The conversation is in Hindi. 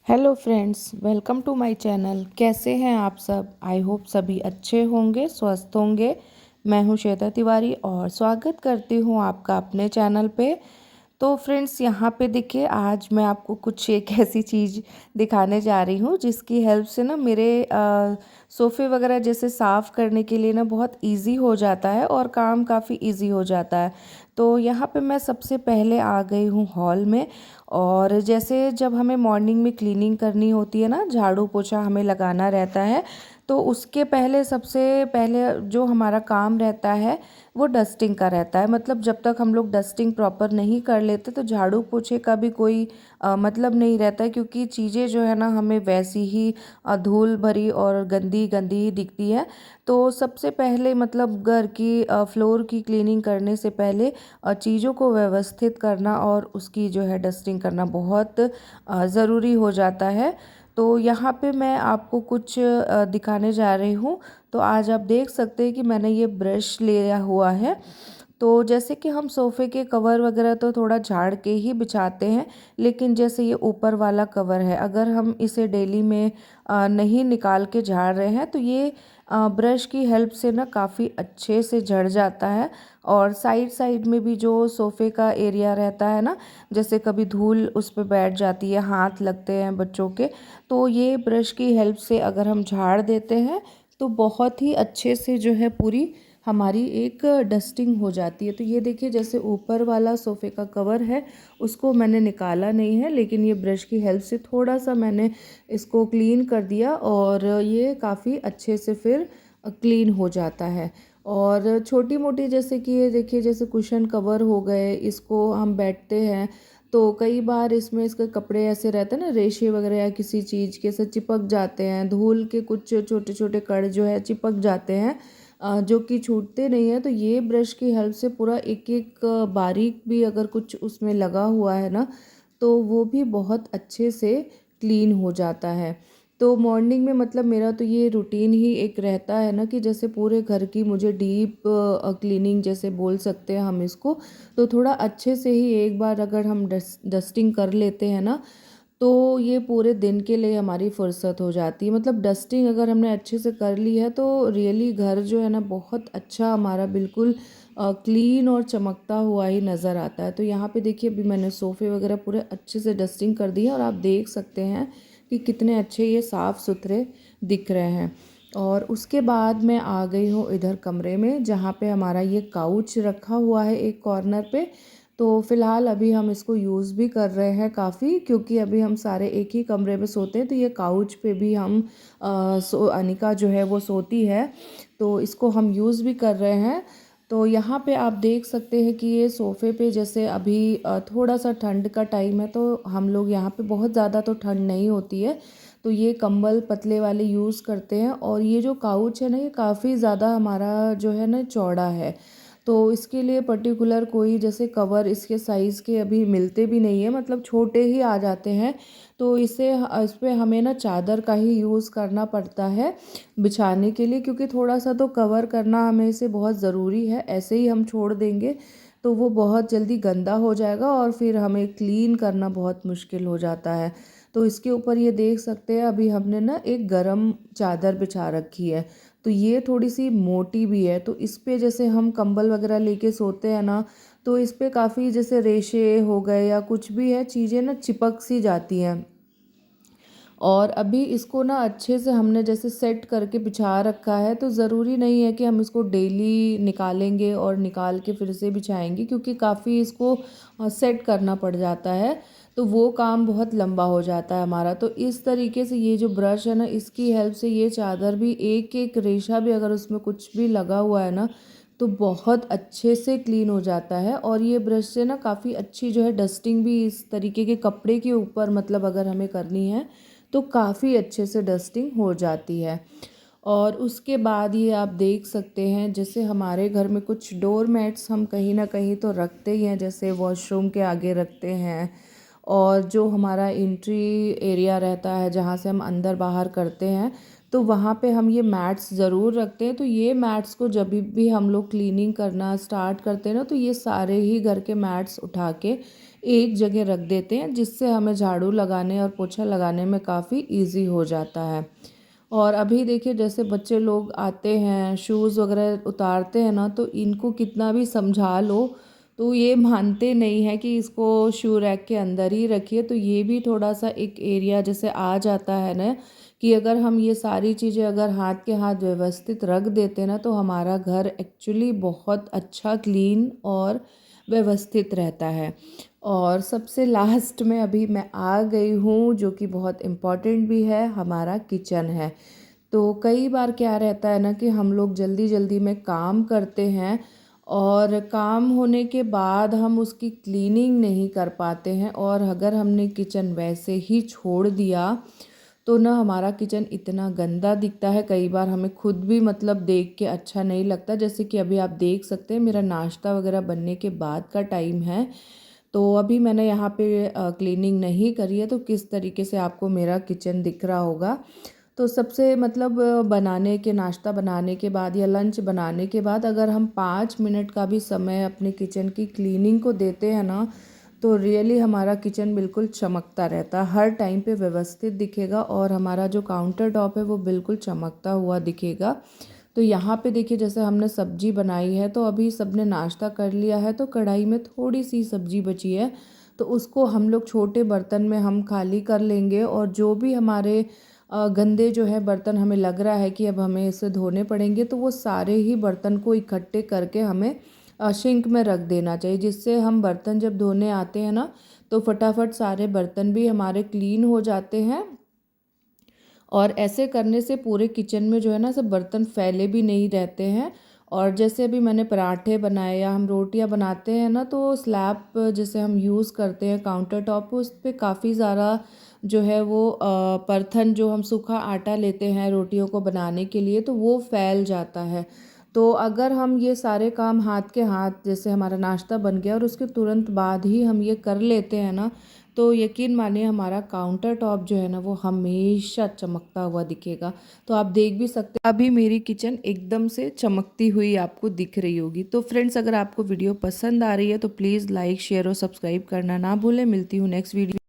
Hello friends, welcome to my channel. कैसे हैं आप सब? आई होप सभी अच्छे होंगे, स्वस्थ होंगे। मैं हूं श्वेता तिवारी और स्वागत करती हूं आपका अपने चैनल पे। तो फ्रेंड्स, यहाँ पे देखिए, आज मैं आपको कुछ एक ऐसी चीज़ दिखाने जा रही हूँ जिसकी हेल्प से ना मेरे सोफ़े वगैरह जैसे साफ़ करने के लिए ना बहुत इजी हो जाता है और काम काफ़ी इजी हो जाता है। तो यहाँ पे मैं सबसे पहले आ गई हूँ हॉल में। और जैसे जब हमें मॉर्निंग में क्लीनिंग करनी होती है ना, झाड़ू पोछा हमें लगाना रहता है, तो उसके पहले सबसे पहले जो हमारा काम रहता है वो डस्टिंग का रहता है। मतलब जब तक हम लोग डस्टिंग प्रॉपर नहीं कर लेते तो झाड़ू पोछे का भी कोई मतलब नहीं रहता है, क्योंकि चीज़ें जो है ना हमें वैसी ही धूल भरी और गंदी गंदी ही दिखती है। तो सबसे पहले मतलब घर की फ्लोर की क्लीनिंग करने से पहले चीज़ों को व्यवस्थित करना और उसकी जो है डस्टिंग करना बहुत ज़रूरी हो जाता है। तो यहाँ पे मैं आपको कुछ दिखाने जा रही हूँ। तो आज आप देख सकते हैं कि मैंने ये ब्रश लिया हुआ है। तो जैसे कि हम सोफ़े के कवर वगैरह तो थोड़ा झाड़ के ही बिछाते हैं, लेकिन जैसे ये ऊपर वाला कवर है, अगर हम इसे डेली में नहीं निकाल के झाड़ रहे हैं तो ये ब्रश की हेल्प से ना काफ़ी अच्छे से झड़ जाता है। और साइड साइड में भी जो सोफ़े का एरिया रहता है ना, जैसे कभी धूल उस पर बैठ जाती है, हाथ लगते हैं बच्चों के, तो ये ब्रश की हेल्प से अगर हम झाड़ देते हैं तो बहुत ही अच्छे से जो है पूरी हमारी एक डस्टिंग हो जाती है। तो ये देखिए, जैसे ऊपर वाला सोफ़े का कवर है उसको मैंने निकाला नहीं है, लेकिन ये ब्रश की हेल्प से थोड़ा सा मैंने इसको क्लीन कर दिया और ये काफ़ी अच्छे से फिर क्लीन हो जाता है। और छोटी मोटी जैसे कि ये देखिए, जैसे कुशन कवर हो गए, इसको हम बैठते हैं तो कई बार इसमें इसके कपड़े ऐसे रहते हैं ना, रेशे वगैरह या किसी चीज़ के से चिपक जाते हैं, धूल के कुछ छोटे छोटे कण जो है चिपक जाते हैं, जो कि छूटते नहीं है। तो ये ब्रश की हेल्प से पूरा एक एक बारीक भी अगर कुछ उसमें लगा हुआ है ना, तो वो भी बहुत अच्छे से क्लीन हो जाता है। तो मॉर्निंग में मतलब मेरा तो ये रूटीन ही एक रहता है ना कि जैसे पूरे घर की मुझे डीप क्लीनिंग जैसे बोल सकते हैं हम इसको। तो थोड़ा अच्छे से ही एक बार अगर हम डस्टिंग कर लेते हैं ना, तो ये पूरे दिन के लिए हमारी फुर्सत हो जाती है। मतलब डस्टिंग अगर हमने अच्छे से कर ली है तो रियली घर जो है ना बहुत अच्छा हमारा बिल्कुल क्लीन और चमकता हुआ ही नज़र आता है। तो यहाँ पे देखिए, अभी मैंने सोफ़े वगैरह पूरे अच्छे से डस्टिंग कर दी है और आप देख सकते हैं कि कितने अच्छे ये साफ़ सुथरे दिख रहे हैं। और उसके बाद मैं आ गई हूँ इधर कमरे में, जहाँ पे हमारा ये काउच रखा हुआ है एक कॉर्नर पे। तो फ़िलहाल अभी हम इसको यूज़ भी कर रहे हैं काफ़ी, क्योंकि अभी हम सारे एक ही कमरे में सोते हैं, तो ये काउच पे भी हम अनिका जो है वो सोती है, तो इसको हम यूज़ भी कर रहे हैं। तो यहाँ पे आप देख सकते हैं कि ये सोफ़े पे जैसे अभी थोड़ा सा ठंड का टाइम है, तो हम लोग यहाँ पे बहुत ज़्यादा तो ठंड नहीं होती है, तो ये कंबल पतले वाले यूज़ करते हैं। और ये जो काउच है ना, ये काफ़ी ज़्यादा हमारा जो है ना चौड़ा है, तो इसके लिए पर्टिकुलर कोई जैसे कवर इसके साइज़ के अभी मिलते भी नहीं है, मतलब छोटे ही आ जाते हैं। तो इस पे हमें ना चादर का ही यूज़ करना पड़ता है बिछाने के लिए, क्योंकि थोड़ा सा तो कवर करना हमें इसे बहुत ज़रूरी है। ऐसे ही हम छोड़ देंगे तो वो बहुत जल्दी गंदा हो जाएगा और फिर हमें क्लीन करना बहुत मुश्किल हो जाता है। तो इसके ऊपर ये देख सकते हैं, अभी हमने ना एक गरम चादर बिछा रखी है, तो ये थोड़ी सी मोटी भी है। तो इस पे जैसे हम कंबल वगैरह लेके सोते हैं ना, तो इस पे काफ़ी जैसे रेशे हो गए या कुछ भी है, चीज़ें ना चिपक सी जाती हैं। और अभी इसको ना अच्छे से हमने जैसे सेट करके बिछा रखा है, तो ज़रूरी नहीं है कि हम इसको डेली निकालेंगे और निकाल के फिर से बिछाएंगे, क्योंकि काफ़ी इसको सेट करना पड़ जाता है, तो वो काम बहुत लंबा हो जाता है हमारा। तो इस तरीके से ये जो ब्रश है ना, इसकी हेल्प से ये चादर भी एक एक रेशा भी अगर उसमें कुछ भी लगा हुआ है ना, तो बहुत अच्छे से क्लीन हो जाता है। और ये ब्रश से ना काफ़ी अच्छी जो है डस्टिंग भी इस तरीके के कपड़े के ऊपर मतलब अगर हमें करनी है तो काफ़ी अच्छे से डस्टिंग हो जाती है। और उसके बाद ये आप देख सकते हैं, जैसे हमारे घर में कुछ डोर मैट्स हम कहीं ना कहीं तो रखते ही हैं, जैसे वॉशरूम के आगे रखते हैं, और जो हमारा एंट्री एरिया रहता है जहाँ से हम अंदर बाहर करते हैं, तो वहाँ पे हम ये मैट्स ज़रूर रखते हैं। तो ये मैट्स को जब भी हम लोग क्लीनिंग करना स्टार्ट करते हैं ना, तो ये सारे ही घर के मैट्स उठा के एक जगह रख देते हैं, जिससे हमें झाड़ू लगाने और पोछा लगाने में काफ़ी इजी हो जाता है। और अभी देखिए जैसे बच्चे लोग आते हैं, शूज़ वगैरह उतारते हैं ना, तो इनको कितना भी समझा लो तो ये मानते नहीं हैं कि इसको शू रैक के अंदर ही रखिए। तो ये भी थोड़ा सा एक एरिया जैसे आ जाता है ना, कि अगर हम ये सारी चीज़ें अगर हाथ के हाथ व्यवस्थित रख देते ना, तो हमारा घर एक्चुअली बहुत अच्छा क्लीन और व्यवस्थित रहता है। और सबसे लास्ट में अभी मैं आ गई हूँ, जो कि बहुत इम्पॉर्टेंट भी है, हमारा किचन है। तो कई बार क्या रहता है ना कि हम लोग जल्दी जल्दी में काम करते हैं और काम होने के बाद हम उसकी क्लीनिंग नहीं कर पाते हैं, और अगर हमने किचन वैसे ही छोड़ दिया तो ना हमारा किचन इतना गंदा दिखता है, कई बार हमें खुद भी मतलब देख के अच्छा नहीं लगता। जैसे कि अभी आप देख सकते हैं मेरा नाश्ता वगैरह बनने के बाद का टाइम है, तो अभी मैंने यहाँ पे क्लीनिंग नहीं करी है, तो किस तरीके से आपको मेरा किचन दिख रहा होगा। तो सबसे मतलब बनाने के नाश्ता बनाने के बाद या लंच बनाने के बाद अगर हम 5 मिनट का भी समय अपने किचन की क्लीनिंग को देते हैं ना, तो रियली हमारा किचन बिल्कुल चमकता रहता है, हर टाइम पे व्यवस्थित दिखेगा और हमारा जो काउंटर टॉप है वो बिल्कुल चमकता हुआ दिखेगा। तो यहाँ पे देखिए जैसे हमने सब्जी बनाई है, तो अभी सबने नाश्ता कर लिया है, तो कढ़ाई में थोड़ी सी सब्जी बची है, तो उसको हम लोग छोटे बर्तन में हम खाली कर लेंगे। और जो भी हमारे गंदे जो है बर्तन हमें लग रहा है कि अब हमें इसे धोने पड़ेंगे, तो वो सारे ही बर्तन को इकट्ठे करके हमें सिंक में रख देना चाहिए, जिससे हम बर्तन जब धोने आते हैं ना, तो फटाफट सारे बर्तन भी हमारे क्लीन हो जाते हैं। और ऐसे करने से पूरे किचन में जो है ना सब बर्तन फैले भी नहीं रहते हैं। और जैसे अभी मैंने पराठे बनाए या हम रोटियां बनाते हैं ना, तो स्लैब जैसे हम यूज़ करते हैं काउंटर टॉप, उस पर काफ़ी ज़्यादा जो है वो परथन जो हम सूखा आटा लेते हैं रोटियों को बनाने के लिए, तो वो फैल जाता है। तो अगर हम ये सारे काम हाथ के हाथ, जैसे हमारा नाश्ता बन गया और उसके तुरंत बाद ही हम ये कर लेते हैं ना, तो यकीन मानिए हमारा काउंटर टॉप जो है ना वो हमेशा चमकता हुआ दिखेगा। तो आप देख भी सकते हैं अभी मेरी किचन एकदम से चमकती हुई आपको दिख रही होगी। तो फ्रेंड्स, अगर आपको वीडियो पसंद आ रही है तो प्लीज़ लाइक शेयर और सब्सक्राइब करना ना भूलें। मिलती हूँ नेक्स्ट वीडियो।